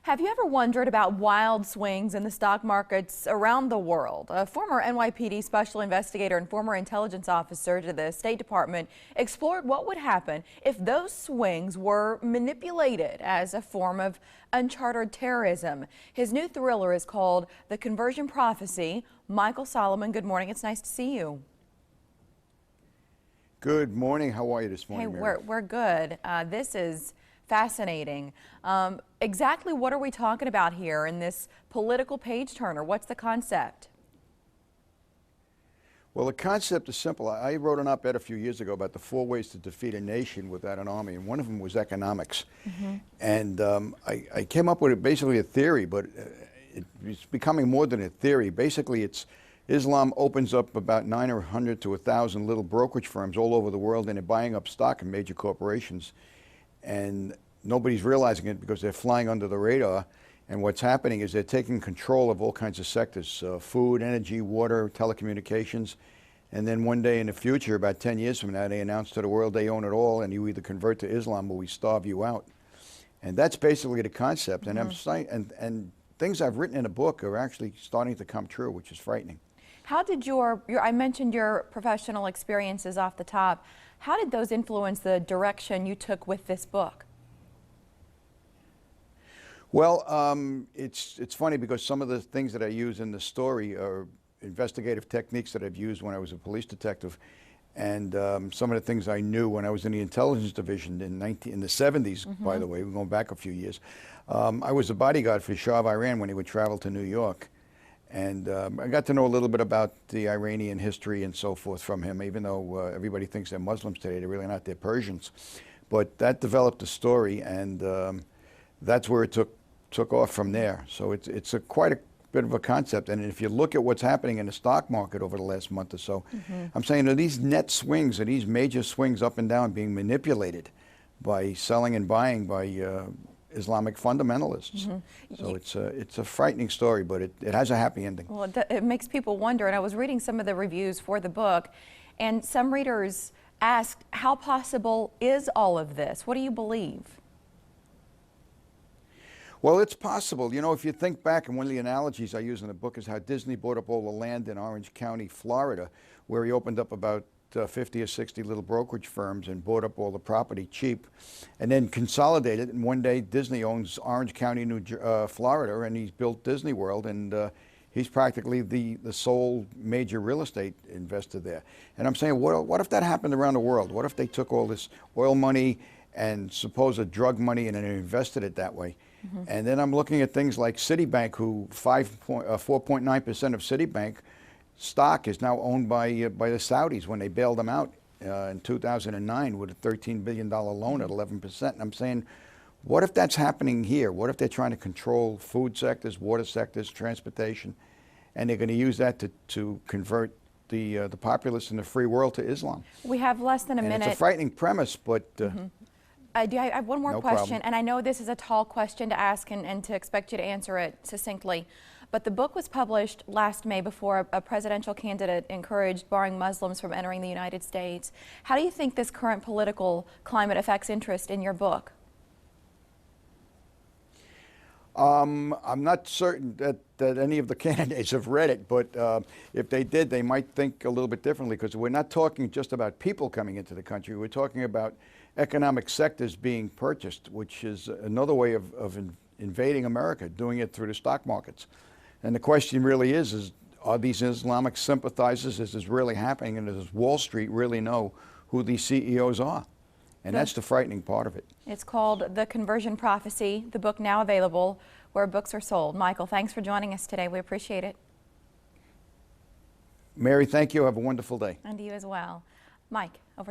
Have you ever wondered about wild swings in the stock markets around the world? A former NYPD Special Investigator and former intelligence officer to the State Department explored what would happen if those swings were manipulated as a form of unchartered terrorism. His new thriller is called The Conversion Prophecy. Michael Soloman, good morning. It's nice to see you. Good morning. How are you this morning, Hey, Mary? we're good. This is fascinating. Exactly what are we talking about here in this political page turner? What's the concept? Well, the concept is simple. I wrote an op-ed a few years ago about the 4 ways to defeat a nation without an army, and one of them was economics. And I came up with basically a theory, but it's becoming more than a theory. Basically, it's Islam opens up about 900 to 1,000 little brokerage firms all over the world, and they're buying up stock in major corporations. And nobody's realizing it because they're flying under the radar. And what's happening is they're taking control of all kinds of sectors, food, energy, water, telecommunications. And then one day in the future, about 10 years from now, they announce to the world they own it all, and you either convert to Islam or we starve you out. And that's basically the concept. And and things I've written in the book are actually starting to come true, which is frightening. How did I mentioned your professional experiences off the top. How did those influence the direction you took with this book? Well, it's funny because some of the things that I use in the story are investigative techniques that I've used when I was a police detective, and some of the things I knew when I was in the intelligence division in the 70s, by the way, we're going back a few years. I was a bodyguard for Shah of Iran when he would travel to New York. And I got to know a little bit about the Iranian history and so forth from him, even though everybody thinks they're Muslims today. They're really not. They're Persians. But that developed a story, and that's where it took off from there. So it's quite a bit of a concept. And if you look at what's happening in the stock market over the last month or so, I'm saying, are these net swings, are these major swings up and down being manipulated by selling and buying by Islamic fundamentalists. So it's a frightening story, but it has a happy ending. Well, it makes people wonder, and I was reading some of the reviews for the book, and some readers asked, how possible is all of this? What do you believe? Well, it's possible. You know, if you think back, and one of the analogies I use in the book is how Disney bought up all the land in Orange County, Florida, where he opened up about 50 or 60 little brokerage firms and bought up all the property cheap and then consolidated. And one day Disney owns Orange County, Florida, and he's built Disney World, and he's practically the sole major real estate investor there. And I'm saying, what if that happened around the world? What if they took all this oil money and supposed drug money and then invested it that way? And then I'm looking at things like Citibank, who 4.9% of Citibank stock is now owned by the Saudis when they bailed them out in 2009 with a $13 billion loan at 11%. And I'm saying, what if that's happening here? What if they're trying to control food sectors, water sectors, transportation, and they're going to use that to convert the populace in the free world to Islam? We have less than a minute. It's a frightening premise, but I have one more no question, problem. and I know this is a tall question to ask and to expect you to answer it succinctly. But the book was published last May before a presidential candidate encouraged barring Muslims from entering the United States. How do you think this current political climate affects interest in your book? I'm not certain that any of the candidates have read it, but if they did, they might think a little bit differently, because we're not talking just about people coming into the country. We're talking about economic sectors being purchased, which is another way of invading America, doing it through the stock markets. And the question really is are these Islamic sympathizers, is this really happening, and does Wall Street really know who these CEOs are? And that's the frightening part of it. It's called The Conversion Prophecy, the book now available where books are sold. Michael, thanks for joining us today. We appreciate it. Mary, thank you. Have a wonderful day. And you as well. Mike, over